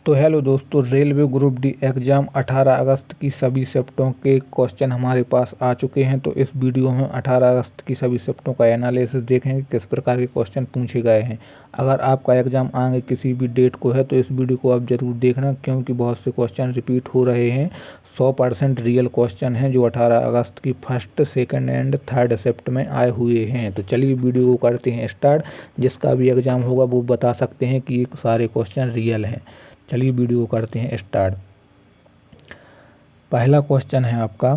तो हेलो दोस्तों, railway group D exam 18 अगस्त की सभी शिफ्टों के क्वेश्चन हमारे पास आ चुके हैं। तो इस वीडियो में 18 अगस्त की सभी शिफ्टों का एनालिसिस देखेंगे, किस प्रकार के क्वेश्चन पूछे गए हैं। अगर आपका एग्ज़ाम आगे किसी भी डेट को है तो इस वीडियो को आप ज़रूर देखना, क्योंकि बहुत से क्वेश्चन रिपीट हो रहे हैं। 100% रियल क्वेश्चन हैं जो 18 अगस्त की first, second and third shift में आए हुए हैं। तो चलिए वीडियो को करते हैं स्टार्ट। जिसका भी एग्ज़ाम होगा वो बता सकते हैं कि ये सारे क्वेश्चन रियल हैं। चलिए वीडियो करते हैं स्टार्ट। पहला क्वेश्चन है आपका,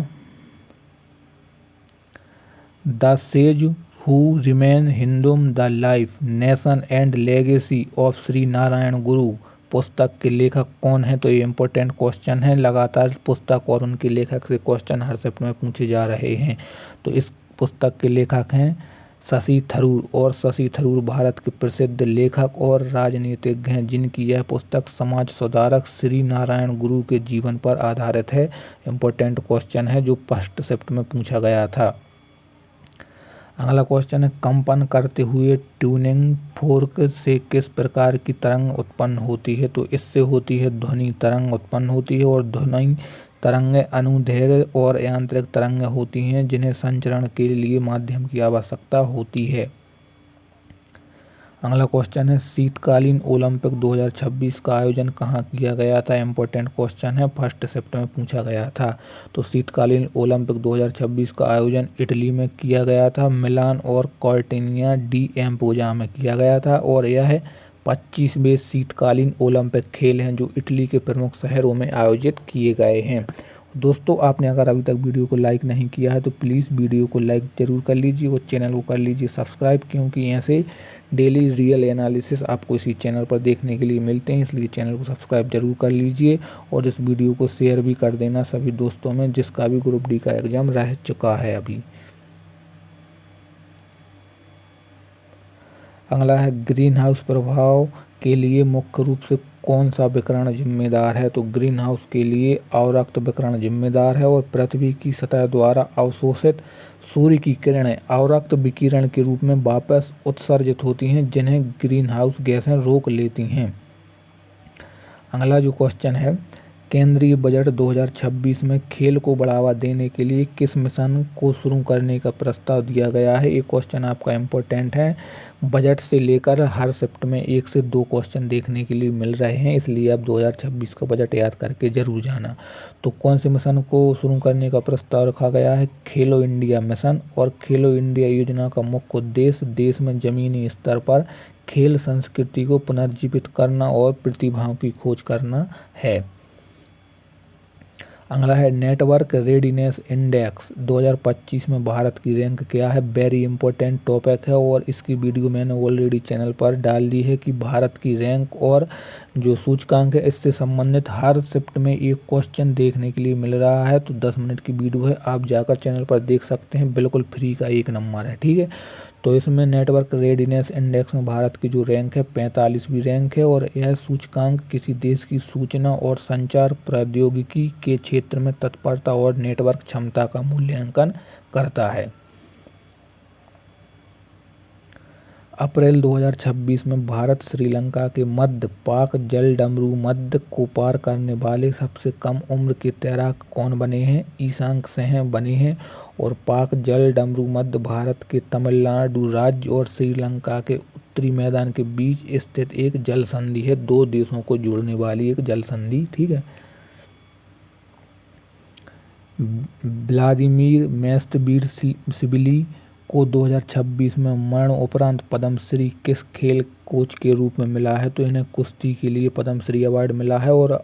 the sage who remain Hinduism the life, nation and legacy of Shri Narayana Guru पुस्तक के लेखक कौन है। तो ये इम्पोर्टेंट क्वेश्चन है। लगातार पुस्तक और उनके लेखक से क्वेश्चन हर शिफ्ट में पूछे जा रहे हैं। तो इस पुस्तक के लेखक हैं शशि थरूर, और शशि थरूर भारत के प्रसिद्ध लेखक और राजनीतिज्ञ हैं, जिनकी यह पुस्तक समाज सुधारक श्री नारायण गुरु के जीवन पर आधारित है। इम्पोर्टेंट क्वेश्चन है जो फर्स्ट शिफ्ट में पूछा गया था। अगला क्वेश्चन है, कंपन करते हुए ट्यूनिंग फोर्क से किस प्रकार की तरंग उत्पन्न होती है। तो इससे होती है ध्वनि तरंग उत्पन्न होती है, और ध्वनि तरंगें अनुदैर्ध्य और यांत्रिक तरंगें होती हैं, जिन्हें संचरण के लिए माध्यम की आवश्यकता होती है। अगला क्वेश्चन है, शीतकालीन ओलंपिक 2026 का आयोजन कहाँ किया गया था। इम्पोर्टेंट क्वेश्चन है, फर्स्ट शिफ्ट में पूछा गया था। तो शीतकालीन ओलंपिक 2026 का आयोजन इटली में किया गया था। मिलान और कॉर्टिनिया डी एम्पोजा में किया गया था, और यह 25वें शीतकालीन ओलंपिक खेल हैं जो इटली के प्रमुख शहरों में आयोजित किए गए हैं। दोस्तों, आपने अगर अभी तक वीडियो को लाइक नहीं किया है तो प्लीज़ वीडियो को लाइक ज़रूर कर लीजिए और चैनल को कर लीजिए सब्सक्राइब, क्योंकि ऐसे डेली रियल एनालिसिस आपको इसी चैनल पर देखने के लिए मिलते हैं। इसलिए चैनल को सब्सक्राइब जरूर कर लीजिए और इस वीडियो को शेयर भी कर देना सभी दोस्तों में जिसका भी ग्रुप डी का एग्ज़ाम रह चुका है अभी। अगला है, ग्रीन हाउस प्रभाव के लिए मुख्य रूप से कौन सा विकिरण जिम्मेदार है। तो ग्रीन हाउस के लिए अवरक्त विकिरण जिम्मेदार है, और पृथ्वी की सतह द्वारा अवशोषित सूर्य की किरणें अवरक्त विकिरण के रूप में वापस उत्सर्जित होती हैं, जिन्हें ग्रीन हाउस गैसें रोक लेती हैं। अगला जो क्वेश्चन है, केंद्रीय बजट 2026 में खेल को बढ़ावा देने के लिए किस मिशन को शुरू करने का प्रस्ताव दिया गया है। ये क्वेश्चन आपका इम्पोर्टेंट है। बजट से लेकर हर शिफ्ट में 1 से 2 क्वेश्चन देखने के लिए मिल रहे हैं, इसलिए आप 2026 का बजट याद करके जरूर जाना। तो कौन से मिशन को शुरू करने का प्रस्ताव रखा गया है, खेलो इंडिया मिशन। और खेलो इंडिया योजना का मुख्य उद्देश्य देश में जमीनी स्तर पर खेल संस्कृति को पुनर्जीवित करना और प्रतिभाओं की खोज करना है। अगला है, नेटवर्क रेडीनेस इंडेक्स 2025 में भारत की रैंक क्या है। वेरी इंपॉर्टेंट टॉपिक है, और इसकी वीडियो मैंने ऑलरेडी चैनल पर डाल दी है कि भारत की रैंक और जो सूचकांक है इससे संबंधित हर शिफ्ट में एक क्वेश्चन देखने के लिए मिल रहा है। तो 10 मिनट की वीडियो है, आप जाकर चैनल पर देख सकते हैं, बिल्कुल फ्री का 1 नंबर है, ठीक है। तो इसमें नेटवर्क रेडीनेस इंडेक्स में भारत की जो रैंक है 45वीं रैंक है, और यह सूचकांक किसी देश की सूचना और संचार प्रौद्योगिकी के क्षेत्र में तत्परता और नेटवर्क क्षमता का मूल्यांकन करता है। अप्रैल 2026 में भारत श्रीलंका के मध्य पाक जलडमरू मध्य को पार करने वाले सबसे कम उम्र के तैराक कौन बने हैं। ईशांक सिंह बने हैं। और पाक जलडमरू मध्य भारत के तमिलनाडु राज्य और श्रीलंका के उत्तरी मैदान के बीच स्थित एक जल संधि है, 2 देशों को जोड़ने वाली एक जल संधि, ठीक है। व्लादिमीर मेस्टबीरशिविली को 2026 में मरण उपरांत पद्मश्री किस खेल कोच के रूप में मिला है। तो इन्हें कुश्ती के लिए पद्मश्री अवार्ड मिला है, और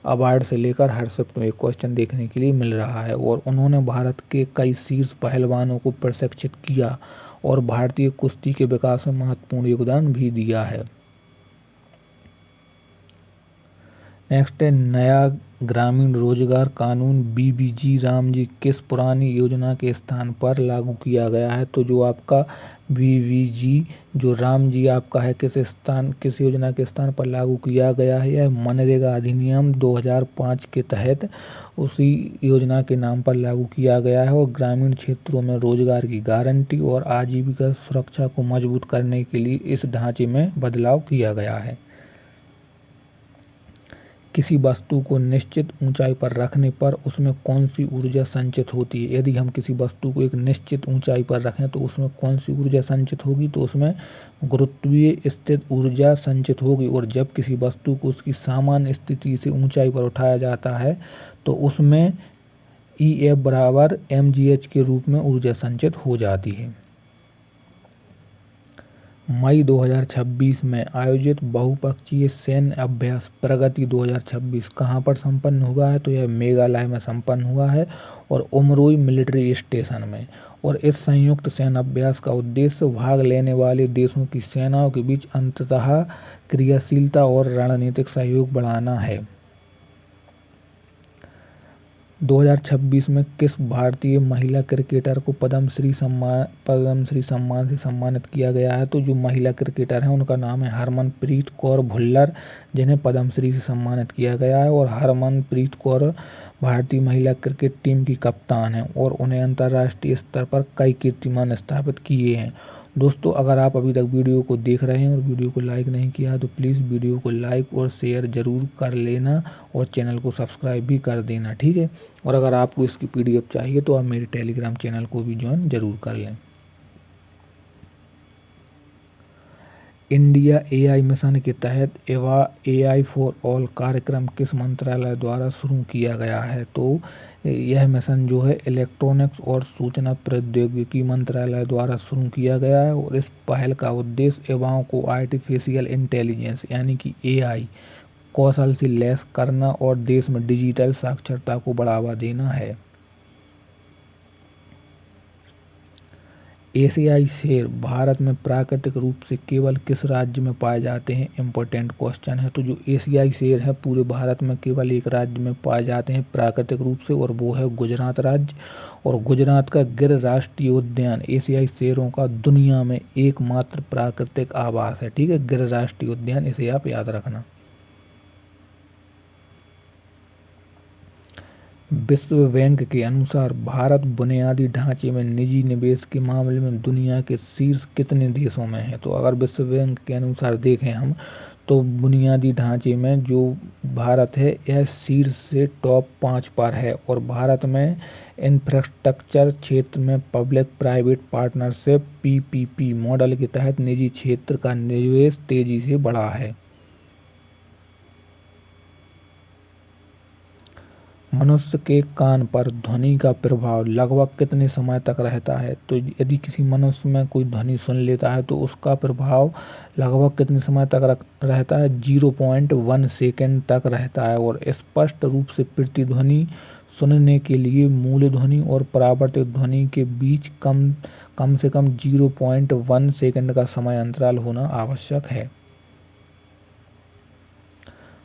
अवार्ड से लेकर हर शिफ्ट में एक क्वेश्चन देखने के लिए मिल रहा है। और उन्होंने भारत के कई शीर्ष पहलवानों को प्रशिक्षित किया और भारतीय कुश्ती के विकास में महत्वपूर्ण योगदान भी दिया है। नेक्स्ट है, नया ग्रामीण रोजगार कानून बीबीजी रामजी किस पुरानी योजना के स्थान पर लागू किया गया है। तो जो आपका बीबीजी जो रामजी आपका है किस योजना के स्थान पर लागू किया गया है। यह मनरेगा अधिनियम 2005 के तहत उसी योजना के नाम पर लागू किया गया है, और ग्रामीण क्षेत्रों में रोजगार की गारंटी और आजीविका सुरक्षा को मजबूत करने के लिए इस ढांचे में बदलाव किया गया है। किसी वस्तु को निश्चित ऊंचाई पर रखने पर उसमें कौन सी ऊर्जा संचित होती है। यदि हम किसी वस्तु को एक निश्चित ऊंचाई पर रखें तो उसमें कौन सी ऊर्जा संचित होगी, तो उसमें गुरुत्वीय स्थित ऊर्जा संचित होगी। और जब किसी वस्तु को उसकी सामान्य स्थिति से ऊंचाई पर उठाया जाता है तो उसमें EF बराबर mgh के रूप में ऊर्जा संचित हो जाती है। मई 2026 में आयोजित बहुपक्षीय सैन्य अभ्यास प्रगति 2026 कहाँ पर संपन्न हुआ है, तो यह मेघालय में संपन्न हुआ है और उमरोई मिलिट्री स्टेशन में। और इस संयुक्त सैन्य अभ्यास का उद्देश्य भाग लेने वाले देशों की सेनाओं के बीच अंततः क्रियाशीलता और रणनीतिक सहयोग बढ़ाना है। 2026 में किस भारतीय महिला क्रिकेटर को पद्मश्री सम्मान से सम्मानित किया गया है, तो जो महिला क्रिकेटर हैं उनका नाम है हरमनप्रीत कौर भुल्लर, जिन्हें पद्मश्री से सम्मानित किया गया है। और हरमनप्रीत कौर भारतीय महिला क्रिकेट टीम की कप्तान हैं और उन्हें अंतर्राष्ट्रीय स्तर पर कई कीर्तिमान स्थापित किए हैं। दोस्तों, अगर आप अभी तक वीडियो को देख रहे हैं और वीडियो को लाइक नहीं किया है तो प्लीज़ वीडियो को लाइक और शेयर ज़रूर कर लेना और चैनल को सब्सक्राइब भी कर देना, ठीक है। और अगर आपको इसकी PDF चाहिए तो आप मेरे टेलीग्राम चैनल को भी ज्वाइन ज़रूर कर लें। इंडिया AI मिशन के तहत AI फॉर ऑल कार्यक्रम किस मंत्रालय द्वारा शुरू किया गया है, तो यह मिशन जो है इलेक्ट्रॉनिक्स और सूचना प्रौद्योगिकी मंत्रालय द्वारा शुरू किया गया है। और इस पहल का उद्देश्य युवाओं को आर्टिफिशियल इंटेलिजेंस यानी कि AI कौशल से लैस करना और देश में डिजिटल साक्षरता को बढ़ावा देना है। एशियाई शेर भारत में प्राकृतिक रूप से केवल किस राज्य में पाए जाते हैं, इम्पोर्टेंट क्वेश्चन है। तो जो एशियाई शेर है पूरे भारत में केवल एक राज्य में पाए जाते हैं प्राकृतिक रूप से, और वो है गुजरात राज्य। और गुजरात का गिर राष्ट्रीय उद्यान एशियाई शेरों का दुनिया में एकमात्र प्राकृतिक आवास है, ठीक है, गिर राष्ट्रीय उद्यान, इसे आप याद रखना। विश्व बैंक के अनुसार भारत बुनियादी ढांचे में निजी निवेश के मामले में दुनिया के शीर्ष कितने देशों में है। तो अगर विश्व बैंक के अनुसार देखें हम तो बुनियादी ढांचे में जो भारत है यह शीर्ष से टॉप 5 पर है। और भारत में इंफ्रास्ट्रक्चर क्षेत्र में public private partnership PPP model के तहत निजी क्षेत्र का निवेश तेजी से बढ़ा है। मनुष्य के कान पर ध्वनि का प्रभाव लगभग कितने समय तक रहता है। तो यदि किसी मनुष्य में कोई ध्वनि सुन लेता है तो उसका प्रभाव लगभग कितने समय तक रहता है, 0.1 सेकेंड तक रहता है। और स्पष्ट रूप से प्रतिध्वनि सुनने के लिए मूल ध्वनि और परावर्तित ध्वनि के बीच कम से कम 0.1 सेकेंड का समय अंतराल होना आवश्यक है।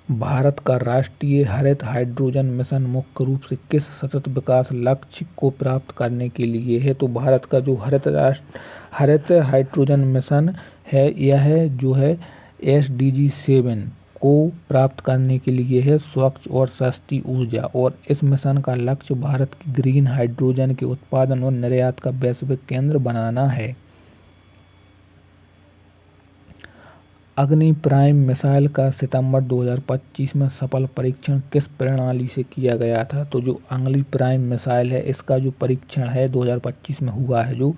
भारत का राष्ट्रीय हरित हाइड्रोजन मिशन मुख्य रूप से किस सतत विकास लक्ष्य को प्राप्त करने के लिए है। तो भारत का जो हरित हाइड्रोजन मिशन है यह जो है SDG 7 को प्राप्त करने के लिए है, स्वच्छ और सस्ती ऊर्जा। और इस मिशन का लक्ष्य भारत की ग्रीन हाइड्रोजन के उत्पादन और निर्यात का वैश्विक केंद्र बनाना है। अग्नि प्राइम मिसाइल का सितंबर 2025 में सफल परीक्षण किस प्रणाली से किया गया था। तो जो अग्नि प्राइम मिसाइल है इसका जो परीक्षण है 2025 में हुआ है, जो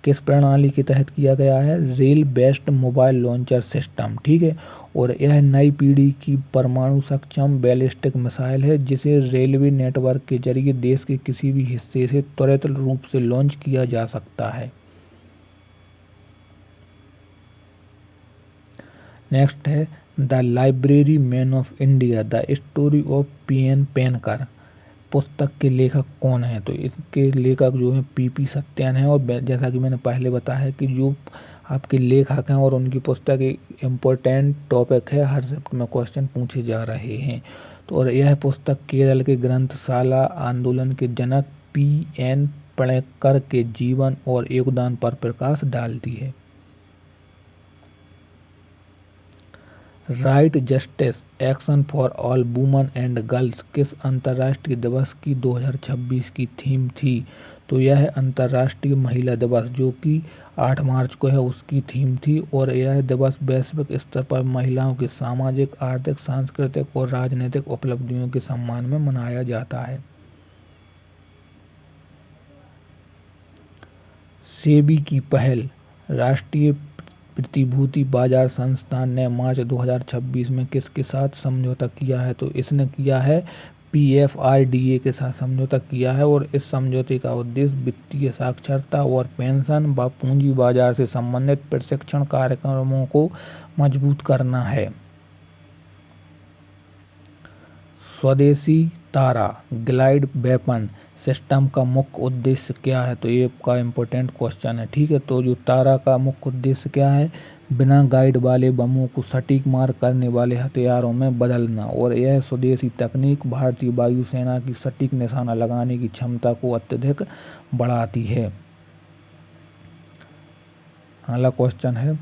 किस प्रणाली के तहत किया गया है, rail based mobile launcher system, ठीक है। और यह नई पीढ़ी की परमाणु सक्षम बैलिस्टिक मिसाइल है जिसे रेलवे नेटवर्क के जरिए देश के किसी भी हिस्से से त्वरित रूप से लॉन्च किया जा सकता है। नेक्स्ट है the library man of India the story of PN पेनकर पुस्तक के लेखक कौन है। तो इसके लेखक जो है PP सत्यान है। और जैसा कि मैंने पहले बताया है कि जो आपके लेखक हैं और उनकी पुस्तक एक इम्पोर्टेंट टॉपिक है, हर सब्जेक्ट में क्वेश्चन पूछे जा रहे हैं। तो और यह पुस्तक केरल के ग्रंथशाला आंदोलन के जनक PN पेडनेकर के जीवन और योगदान पर प्रकाश डालती है। Right justice action for all women and girls किस अंतर्राष्ट्रीय दिवस की 2026 की थीम थी। तो यह अंतर्राष्ट्रीय महिला दिवस जो कि 8 मार्च को है उसकी थीम थी। और यह दिवस वैश्विक स्तर पर महिलाओं की सामाजिक, आर्थिक, सांस्कृतिक और राजनीतिक उपलब्धियों के सम्मान में मनाया जाता है। सेबी की पहल। राष्ट्रीय प्रतिभूति बाजार संस्थान ने मार्च 2026 में किसके साथ समझौता किया है? तो इसने किया है PFRDA के साथ समझौता किया है। और इस समझौते का उद्देश्य वित्तीय साक्षरता और पेंशन व पूंजी बाजार से संबंधित प्रशिक्षण कार्यक्रमों को मजबूत करना है। स्वदेशी तारा ग्लाइड वेपन सिस्टम का मुख्य उद्देश्य क्या है? तो ये का इम्पोर्टेंट क्वेश्चन है, ठीक है। तो जो तारा का मुख्य उद्देश्य क्या है? बिना गाइड वाले बमों को सटीक मार करने वाले हथियारों में बदलना। और यह स्वदेशी तकनीक भारतीय वायुसेना की सटीक निशाना लगाने की क्षमता को अत्यधिक बढ़ाती है। अगला क्वेश्चन है,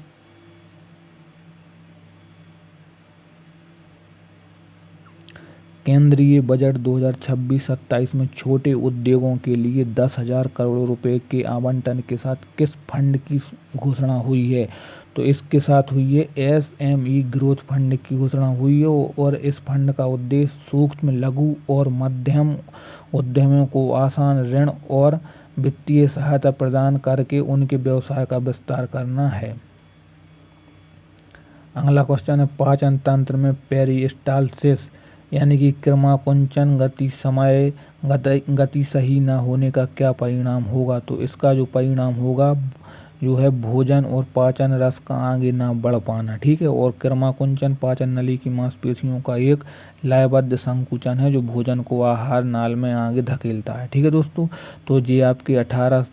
केंद्रीय बजट 2026-27 में छोटे उद्योगों के लिए 10,000 करोड़ रुपए के आवंटन के साथ किस फंड की घोषणा हुई है? तो इसके साथ हुई है SME ग्रोथ फंड की घोषणा हुई है। और इस फंड का उद्देश्य सूक्ष्म, लघु और मध्यम उद्यमियों को आसान ऋण और वित्तीय सहायता प्रदान करके उनके व्यवसाय का विस्तार करना है। अगला क्वेश्चन है, पाचन तंत्र में पेरिस्टालसिस यानी कि क्रमाकुंचन गति सही न होने का क्या परिणाम होगा? तो इसका जो परिणाम होगा जो है भोजन और पाचन रस का आगे ना बढ़ पाना, ठीक है। और क्रमाकुंचन पाचन नली की मांसपेशियों का एक लयबद्ध संकुचन है जो भोजन को आहार नाल में आगे धकेलता है, ठीक है दोस्तों। तो ये आपके 18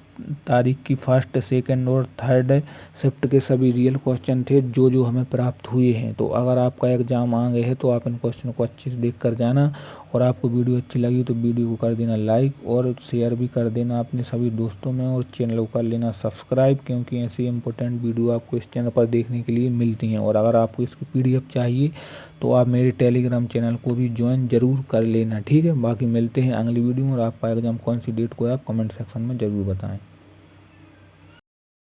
तारीख की फर्स्ट, सेकंड और थर्ड शिफ्ट के सभी रियल क्वेश्चन थे जो हमें प्राप्त हुए हैं। तो अगर आपका एग्जाम आ गए है तो आप इन क्वेश्चन को अच्छे से देख कर जाना। और आपको वीडियो अच्छी लगी तो वीडियो को कर देना लाइक और शेयर भी कर देना अपने सभी दोस्तों में। और चैनल को कर लेना सब्सक्राइब, क्योंकि ऐसी इंपॉर्टेंट वीडियो आपको इस चैनल पर देखने के लिए मिलती हैं। और अगर आपको इसकी PDF चाहिए तो आप मेरे टेलीग्राम चैनल को भी ज्वाइन जरूर कर लेना, ठीक है। बाकी मिलते हैं अगली वीडियो में। और आपका एग्जाम कौन सी डेट को है आप कमेंट सेक्शन में ज़रूर बताएं।